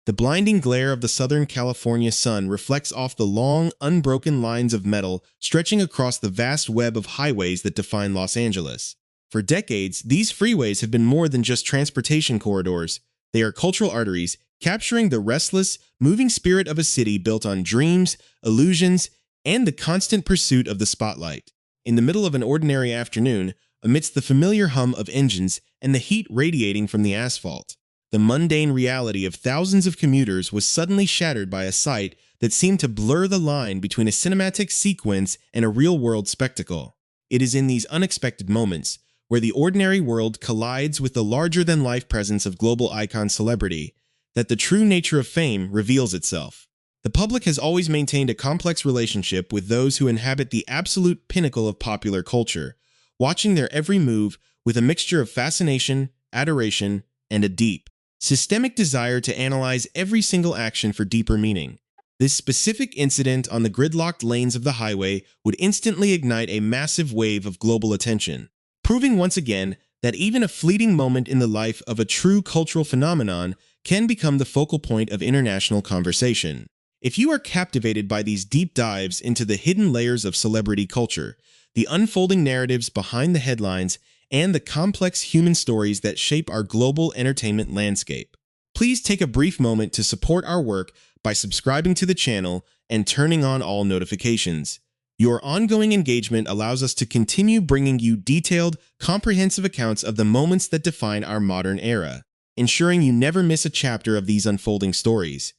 The blinding glare of the Southern California sun reflects off the long, unbroken lines of metal stretching across the vast web of highways that define Los Angeles. For decades, these freeways have been more than just transportation corridors. They are cultural arteries, capturing the restless, moving spirit of a city built on dreams, illusions, and the constant pursuit of the spotlight. In the middle of an ordinary afternoon, amidst the familiar hum of engines and the heat radiating from the asphalt, the mundane reality of thousands of commuters was suddenly shattered by a sight that seemed to blur the line between a cinematic sequence and a real-world spectacle. It is in these unexpected moments, where the ordinary world collides with the larger-than-life presence of global icon celebrity, that the true nature of fame reveals itself. The public has always maintained a complex relationship with those who inhabit the absolute pinnacle of popular culture, watching their every move with a mixture of fascination, adoration, and a deep, systemic desire to analyze every single action for deeper meaning. This specific incident on the gridlocked lanes of the highway would instantly ignite a massive wave of global attention, proving once again that even a fleeting moment in the life of a true cultural phenomenon can become the focal point of international conversation. If you are captivated by these deep dives into the hidden layers of celebrity culture, the unfolding narratives behind the headlines, and the complex human stories that shape our global entertainment landscape, please take a brief moment to support our work by subscribing to the channel and turning on all notifications. Your ongoing engagement allows us to continue bringing you detailed, comprehensive accounts of the moments that define our modern era, ensuring you never miss a chapter of these unfolding stories.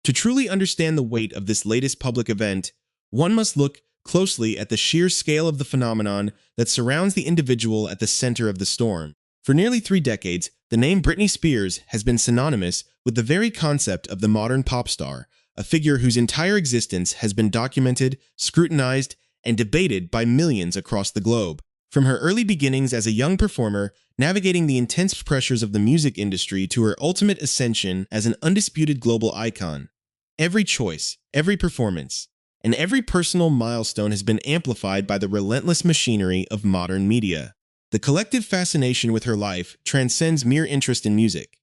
To truly understand the weight of this latest public event, one must look closely at the sheer scale of the phenomenon that surrounds the individual at the center of the storm. For nearly 3 decades, the name Britney Spears has been synonymous with the very concept of the modern pop star, a figure whose entire existence has been documented, scrutinized, and debated by millions across the globe. From her early beginnings as a young performer, navigating the intense pressures of the music industry to her ultimate ascension as an undisputed global icon, every choice, every performance, and every personal milestone has been amplified by the relentless machinery of modern media. The collective fascination with her life transcends mere interest in music.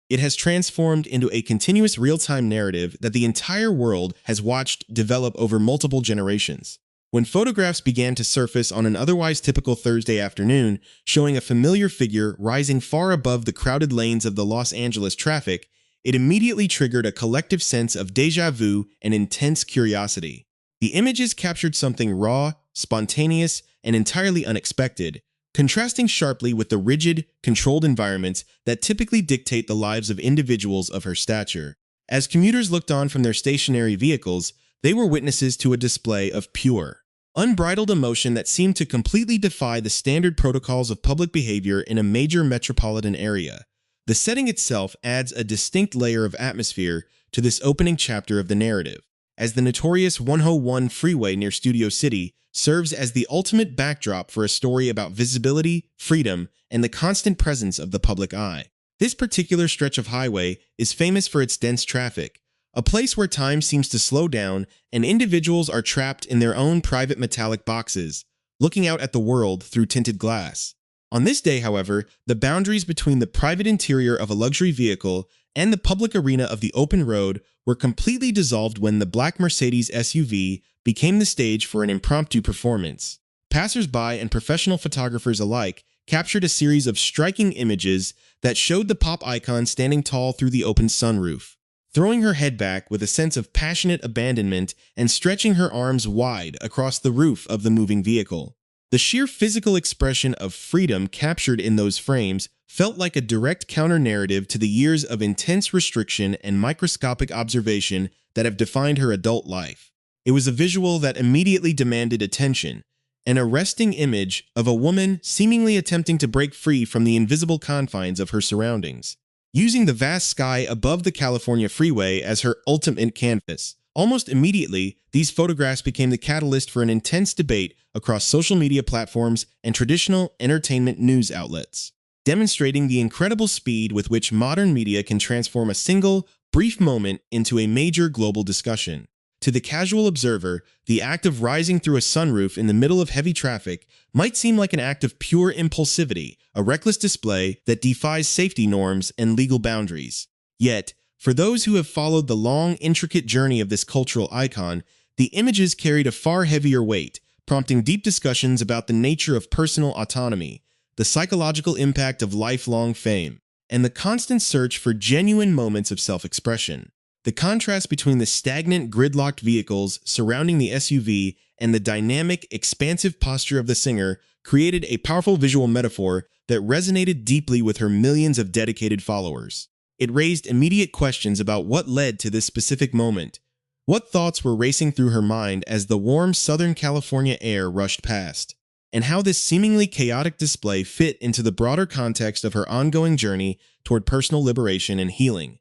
It has transformed into a continuous real-time narrative that the entire world has watched develop over multiple generations. When photographs began to surface on an otherwise typical Thursday afternoon, showing a familiar figure rising far above the crowded lanes of the Los Angeles traffic, it immediately triggered a collective sense of déjà vu and intense curiosity. The images captured something raw, spontaneous, and entirely unexpected, contrasting sharply with the rigid, controlled environments that typically dictate the lives of individuals of her stature. As commuters looked on from their stationary vehicles, they were witnesses to a display of pure, unbridled emotion that seemed to completely defy the standard protocols of public behavior in a major metropolitan area. The setting itself adds a distinct layer of atmosphere to this opening chapter of the narrative, as the notorious 101 freeway near Studio City serves as the ultimate backdrop for a story about visibility, freedom, and the constant presence of the public eye. This particular stretch of highway is famous for its dense traffic, a place where time seems to slow down and individuals are trapped in their own private metallic boxes, looking out at the world through tinted glass. On this day, however, the boundaries between the private interior of a luxury vehicle and the public arena of the open road were completely dissolved when the black Mercedes SUV became the stage for an impromptu performance. Passers-by and professional photographers alike captured a series of striking images that showed the pop icon standing tall through the open sunroof, throwing her head back with a sense of passionate abandonment and stretching her arms wide across the roof of the moving vehicle. The sheer physical expression of freedom captured in those frames felt like a direct counter-narrative to the years of intense restriction and microscopic observation that have defined her adult life. It was a visual that immediately demanded attention, an arresting image of a woman seemingly attempting to break free from the invisible confines of her surroundings, using the vast sky above the California freeway as her ultimate canvas. Almost immediately, these photographs became the catalyst for an intense debate across social media platforms and traditional entertainment news outlets, demonstrating the incredible speed with which modern media can transform a single, brief moment into a major global discussion. To the casual observer, the act of rising through a sunroof in the middle of heavy traffic might seem like an act of pure impulsivity, a reckless display that defies safety norms and legal boundaries. Yet, For those who have followed the long, intricate journey of this cultural icon, the images carried a far heavier weight, prompting deep discussions about the nature of personal autonomy, the psychological impact of lifelong fame, and the constant search for genuine moments of self-expression. The contrast between the stagnant, gridlocked vehicles surrounding the SUV and the dynamic, expansive posture of the singer created a powerful visual metaphor that resonated deeply with her millions of dedicated followers. It raised immediate questions about what led to this specific moment. What thoughts were racing through her mind as the warm Southern California air rushed past? And how this seemingly chaotic display fit into the broader context of her ongoing journey toward personal liberation and healing.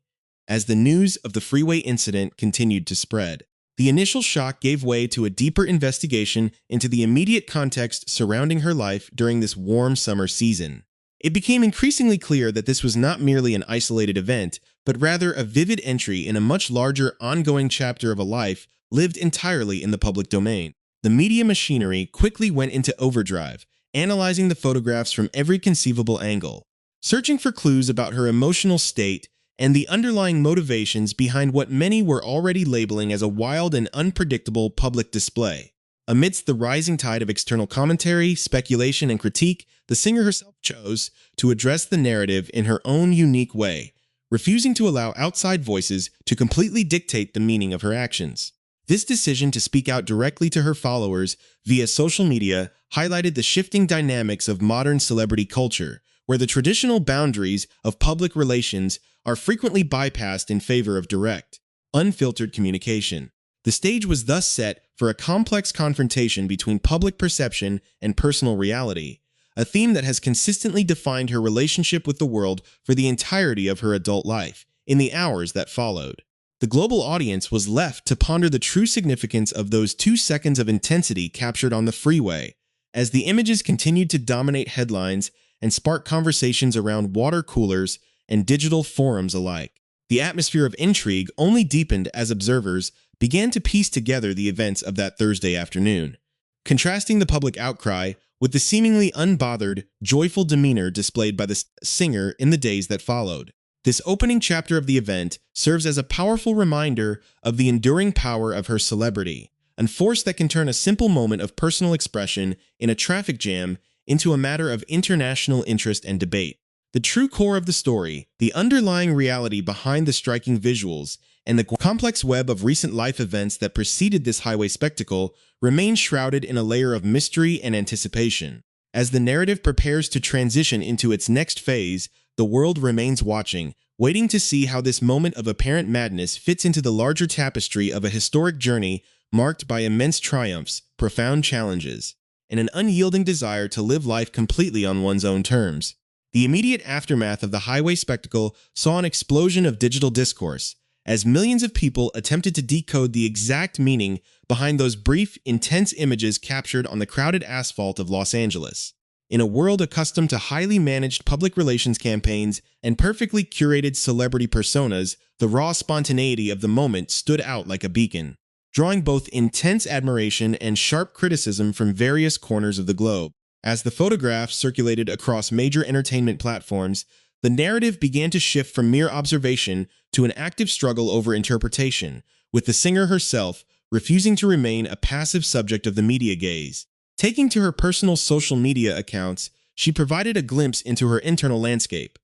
As the news of the freeway incident continued to spread, the initial shock gave way to a deeper investigation into the immediate context surrounding her life during this warm summer season. It became increasingly clear that this was not merely an isolated event, but rather a vivid entry in a much larger, ongoing chapter of a life lived entirely in the public domain. The media machinery quickly went into overdrive, analyzing the photographs from every conceivable angle, searching for clues about her emotional state and the underlying motivations behind what many were already labeling as a wild and unpredictable public display. Amidst the rising tide of external commentary, speculation, and critique, the singer herself chose to address the narrative in her own unique way, refusing to allow outside voices to completely dictate the meaning of her actions. This decision to speak out directly to her followers via social media highlighted the shifting dynamics of modern celebrity culture, where the traditional boundaries of public relations are frequently bypassed in favor of direct, unfiltered communication. The stage was thus set for a complex confrontation between public perception and personal reality, a theme that has consistently defined her relationship with the world for the entirety of her adult life. In the hours that followed, the global audience was left to ponder the true significance of those 2 seconds of intensity captured on the freeway, as the images continued to dominate headlines and spark conversations around water coolers and digital forums alike. The atmosphere of intrigue only deepened as observers began to piece together the events of that Thursday afternoon, contrasting the public outcry with the seemingly unbothered, joyful demeanor displayed by the singer in the days that followed. This opening chapter of the event serves as a powerful reminder of the enduring power of her celebrity, a force that can turn a simple moment of personal expression in a traffic jam into a matter of international interest and debate. The true core of the story, the underlying reality behind the striking visuals, and the complex web of recent life events that preceded this highway spectacle remain shrouded in a layer of mystery and anticipation. As the narrative prepares to transition into its next phase, the world remains watching, waiting to see how this moment of apparent madness fits into the larger tapestry of a historic journey marked by immense triumphs, profound challenges, and an unyielding desire to live life completely on one's own terms. The immediate aftermath of the highway spectacle saw an explosion of digital discourse, as millions of people attempted to decode the exact meaning behind those brief, intense images captured on the crowded asphalt of Los Angeles. In a world accustomed to highly managed public relations campaigns and perfectly curated celebrity personas, the raw spontaneity of the moment stood out like a beacon, drawing both intense admiration and sharp criticism from various corners of the globe. As the photographs circulated across major entertainment platforms, the narrative began to shift from mere observation to an active struggle over interpretation, with the singer herself refusing to remain a passive subject of the media gaze. Taking to her personal social media accounts, she provided a glimpse into her internal landscape,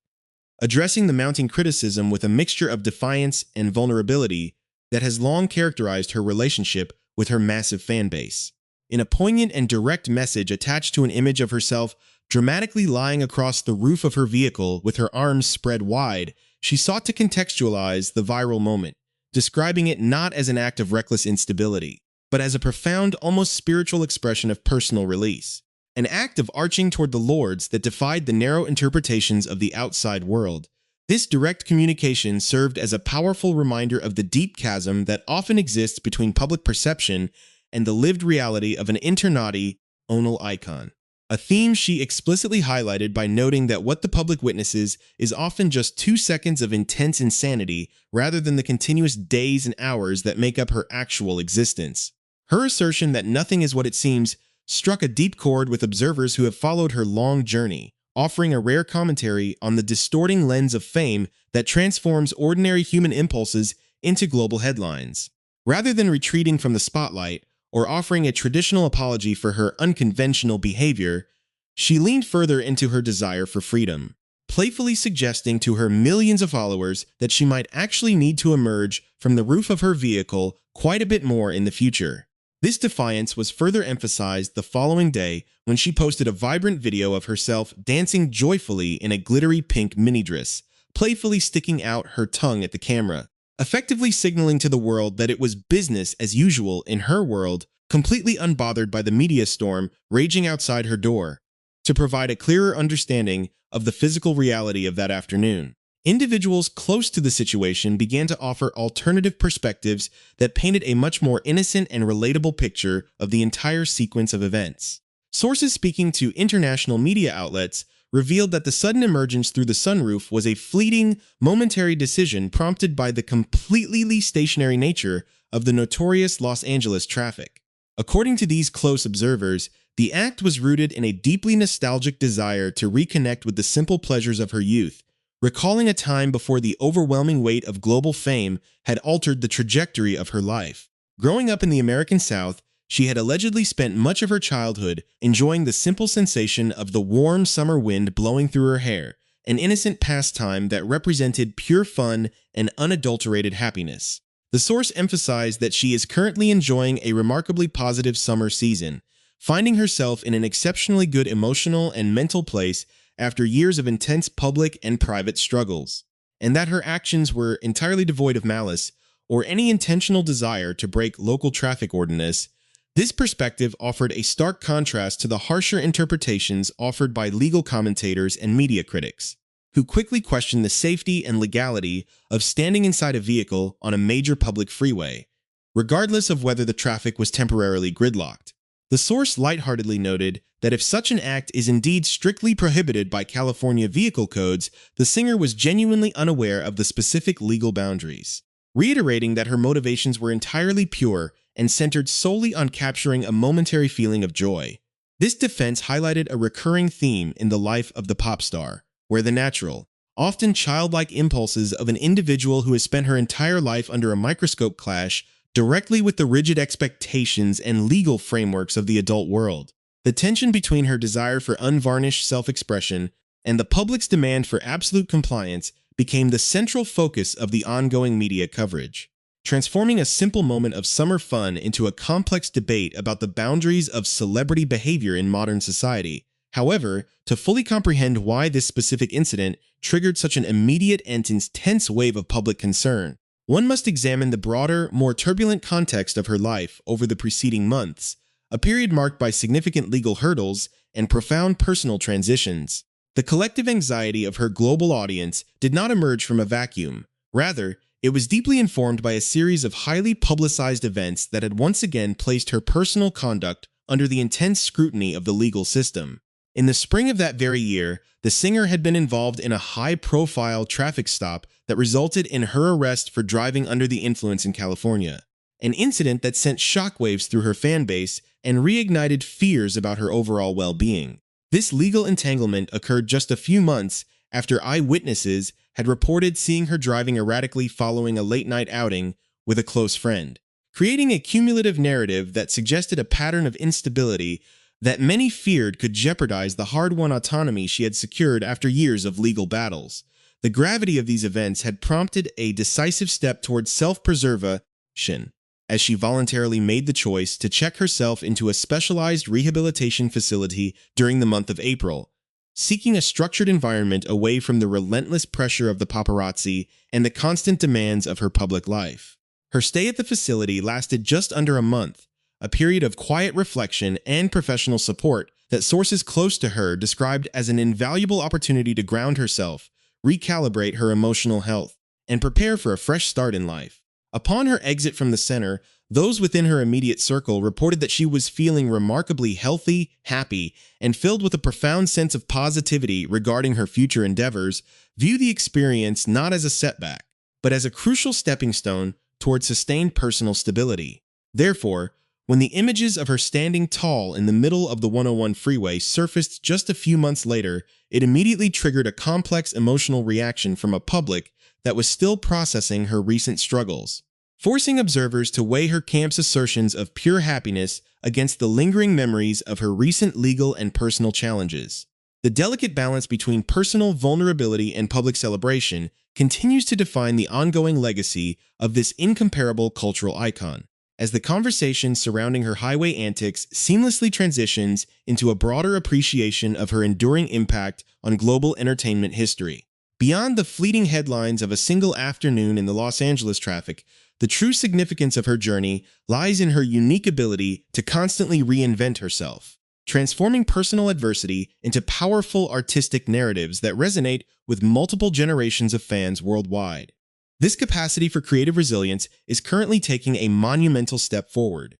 addressing the mounting criticism with a mixture of defiance and vulnerability that has long characterized her relationship with her massive fan base. In a poignant and direct message attached to an image of herself dramatically lying across the roof of her vehicle with her arms spread wide, she sought to contextualize the viral moment, describing it not as an act of reckless instability, but as a profound, almost spiritual expression of personal release, an act of arching toward the Lords that defied the narrow interpretations of the outside world. This direct communication served as a powerful reminder of the deep chasm that often exists between public perception and the lived reality of an internauti onal icon, a theme she explicitly highlighted by noting that what the public witnesses is often just 2 seconds of intense insanity rather than the continuous days and hours that make up her actual existence. Her assertion that nothing is what it seems struck a deep chord with observers who have followed her long journey, offering a rare commentary on the distorting lens of fame that transforms ordinary human impulses into global headlines. Rather than retreating from the spotlight or offering a traditional apology for her unconventional behavior, she leaned further into her desire for freedom, playfully suggesting to her millions of followers that she might actually need to emerge from the roof of her vehicle quite a bit more in the future. This defiance was further emphasized the following day when she posted a vibrant video of herself dancing joyfully in a glittery pink mini dress, playfully sticking out her tongue at the camera, effectively signaling to the world that it was business as usual in her world, completely unbothered by the media storm raging outside her door. To provide a clearer understanding of the physical reality of that afternoon, individuals close to the situation began to offer alternative perspectives that painted a much more innocent and relatable picture of the entire sequence of events. Sources speaking to international media outlets revealed that the sudden emergence through the sunroof was a fleeting, momentary decision prompted by the completely stationary nature of the notorious Los Angeles traffic. According to these close observers, the act was rooted in a deeply nostalgic desire to reconnect with the simple pleasures of her youth, recalling a time before the overwhelming weight of global fame had altered the trajectory of her life. Growing up in the American South, she had allegedly spent much of her childhood enjoying the simple sensation of the warm summer wind blowing through her hair, an innocent pastime that represented pure fun and unadulterated happiness. The source emphasized that she is currently enjoying a remarkably positive summer season, finding herself in an exceptionally good emotional and mental place after years of intense public and private struggles, and that her actions were entirely devoid of malice or any intentional desire to break local traffic ordinance. This perspective offered a stark contrast to the harsher interpretations offered by legal commentators and media critics, who quickly questioned the safety and legality of standing inside a vehicle on a major public freeway, regardless of whether the traffic was temporarily gridlocked. The source lightheartedly noted that if such an act is indeed strictly prohibited by California vehicle codes, the singer was genuinely unaware of the specific legal boundaries, reiterating that her motivations were entirely pure and centered solely on capturing a momentary feeling of joy. This defense highlighted a recurring theme in the life of the pop star, where the natural, often childlike impulses of an individual who has spent her entire life under a microscope clash directly with the rigid expectations and legal frameworks of the adult world. The tension between her desire for unvarnished self-expression and the public's demand for absolute compliance became the central focus of the ongoing media coverage, transforming a simple moment of summer fun into a complex debate about the boundaries of celebrity behavior in modern society. However, to fully comprehend why this specific incident triggered such an immediate and intense wave of public concern, one must examine the broader, more turbulent context of her life over the preceding months, a period marked by significant legal hurdles and profound personal transitions. The collective anxiety of her global audience did not emerge from a vacuum. Rather, it was deeply informed by a series of highly publicized events that had once again placed her personal conduct under the intense scrutiny of the legal system. In the spring of that very year, the singer had been involved in a high-profile traffic stop that resulted in her arrest for driving under the influence in California, an incident that sent shockwaves through her fan base and reignited fears about her overall well-being. This legal entanglement occurred just a few months after eyewitnesses had reported seeing her driving erratically following a late-night outing with a close friend, creating a cumulative narrative that suggested a pattern of instability that many feared could jeopardize the hard-won autonomy she had secured after years of legal battles. The gravity of these events had prompted a decisive step towards self-preservation, as she voluntarily made the choice to check herself into a specialized rehabilitation facility during the month of April, seeking a structured environment away from the relentless pressure of the paparazzi and the constant demands of her public life. Her stay at the facility lasted just under a month, a period of quiet reflection and professional support that sources close to her described as an invaluable opportunity to ground herself, recalibrate her emotional health, and prepare for a fresh start in life. Upon her exit from the center, those within her immediate circle reported that she was feeling remarkably healthy, happy, and filled with a profound sense of positivity regarding her future endeavors, view the experience not as a setback, but as a crucial stepping stone towards sustained personal stability. Therefore, when the images of her standing tall in the middle of the 101 freeway surfaced just a few months later it immediately triggered a complex emotional reaction from a public that was still processing her recent struggles, forcing observers to weigh her camp's assertions of pure happiness against the lingering memories of her recent legal and personal challenges. The delicate balance between personal vulnerability and public celebration continues to define the ongoing legacy of this incomparable cultural icon, as the conversation surrounding her highway antics seamlessly transitions into a broader appreciation of her enduring impact on global entertainment history. Beyond the fleeting headlines of a single afternoon in the Los Angeles traffic, the true significance of her journey lies in her unique ability to constantly reinvent herself, transforming personal adversity into powerful artistic narratives that resonate with multiple generations of fans worldwide. This capacity for creative resilience is currently taking a monumental step forward,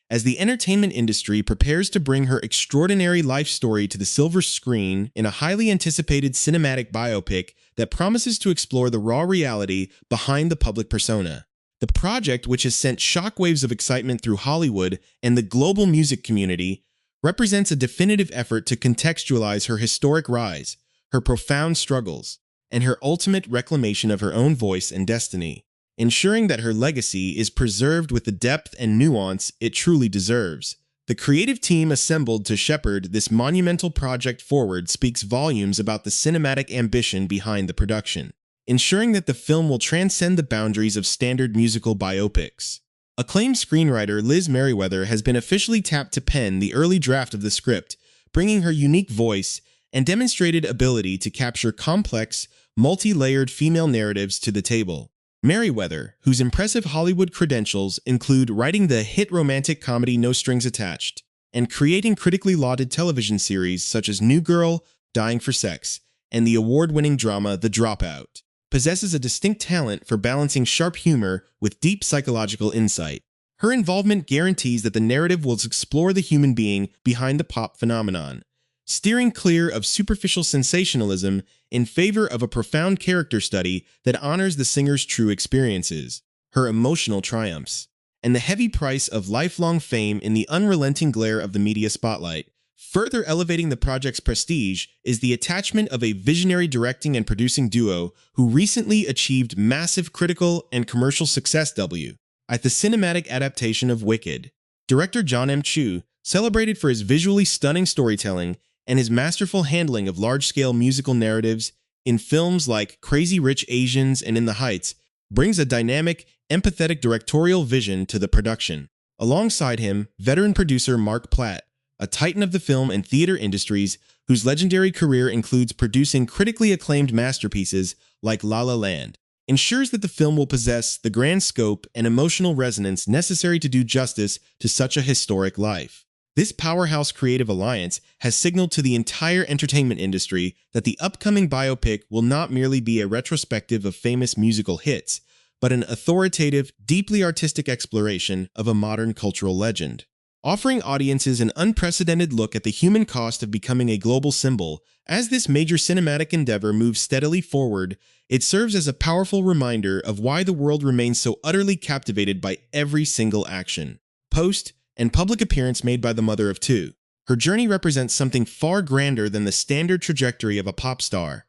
as the entertainment industry prepares to bring her extraordinary life story to the silver screen in a highly anticipated cinematic biopic that promises to explore the raw reality behind the public persona. The project, which has sent shockwaves of excitement through Hollywood and the global music community, represents a definitive effort to contextualize her historic rise, her profound struggles, and her ultimate reclamation of her own voice and destiny, ensuring that her legacy is preserved with the depth and nuance it truly deserves. The creative team assembled to shepherd this monumental project forward speaks volumes about the cinematic ambition behind the production, ensuring that the film will transcend the boundaries of standard musical biopics. Acclaimed screenwriter Liz Meriwether has been officially tapped to pen the early draft of the script, bringing her unique voice and demonstrated ability to capture complex, multi-layered female narratives to the table. Meriwether, whose impressive Hollywood credentials include writing the hit romantic comedy No Strings Attached and creating critically lauded television series such as New Girl, Dying for Sex, and the award-winning drama The Dropout, possesses a distinct talent for balancing sharp humor with deep psychological insight. Her involvement guarantees that the narrative will explore the human being behind the pop phenomenon, steering clear of superficial sensationalism in favor of a profound character study that honors the singer's true experiences, her emotional triumphs, and the heavy price of lifelong fame in the unrelenting glare of the media spotlight. Further elevating the project's prestige is the attachment of a visionary directing and producing duo who recently achieved massive critical and commercial success at the cinematic adaptation of Wicked. Director John M. Chu, celebrated for his visually stunning storytelling and his masterful handling of large-scale musical narratives in films like Crazy Rich Asians and In the Heights, brings a dynamic, empathetic directorial vision to the production. Alongside him, veteran producer Mark Platt, a titan of the film and theater industries whose legendary career includes producing critically acclaimed masterpieces like La La Land, ensures that the film will possess the grand scope and emotional resonance necessary to do justice to such a historic life. This powerhouse creative alliance has signaled to the entire entertainment industry that the upcoming biopic will not merely be a retrospective of famous musical hits, but an authoritative, deeply artistic exploration of a modern cultural legend, offering audiences an unprecedented look at the human cost of becoming a global symbol. As this major cinematic endeavor moves steadily forward, it serves as a powerful reminder of why the world remains so utterly captivated by every single action, post, and public appearance made by the mother of two. Her journey represents something far grander than the standard trajectory of a pop star.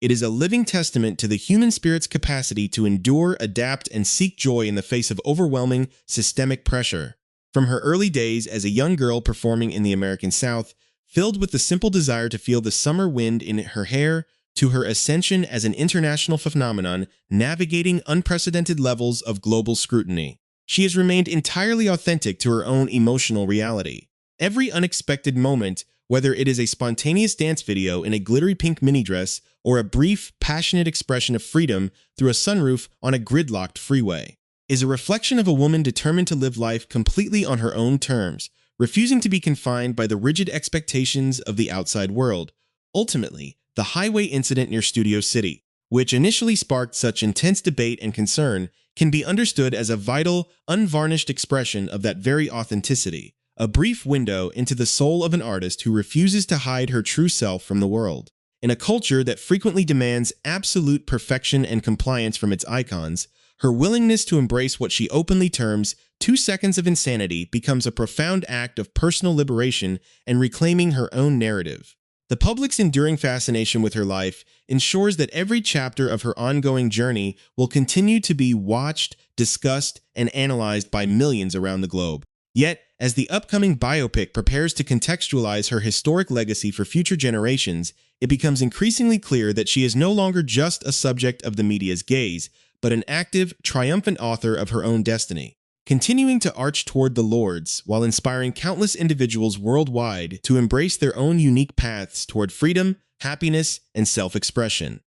It is a living testament to the human spirit's capacity to endure, adapt, and seek joy in the face of overwhelming, systemic pressure. From her early days as a young girl performing in the American South, filled with the simple desire to feel the summer wind in her hair, to her ascension as an international phenomenon navigating unprecedented levels of global scrutiny, she has remained entirely authentic to her own emotional reality. Every unexpected moment, whether it is a spontaneous dance video in a glittery pink mini dress or a brief, passionate expression of freedom through a sunroof on a gridlocked freeway, is a reflection of a woman determined to live life completely on her own terms, refusing to be confined by the rigid expectations of the outside world. Ultimately, the highway incident near Studio City, which initially sparked such intense debate and concern, can be understood as a vital, unvarnished expression of that very authenticity, a brief window into the soul of an artist who refuses to hide her true self from the world. In a culture that frequently demands absolute perfection and compliance from its icons, her willingness to embrace what she openly terms 2 seconds of insanity becomes a profound act of personal liberation and reclaiming her own narrative. The public's enduring fascination with her life ensures that every chapter of her ongoing journey will continue to be watched, discussed, and analyzed by millions around the globe. Yet, as the upcoming biopic prepares to contextualize her historic legacy for future generations, it becomes increasingly clear that she is no longer just a subject of the media's gaze, but an active, triumphant author of her own destiny, continuing to arch toward the Lords while inspiring countless individuals worldwide to embrace their own unique paths toward freedom, happiness, and self-expression.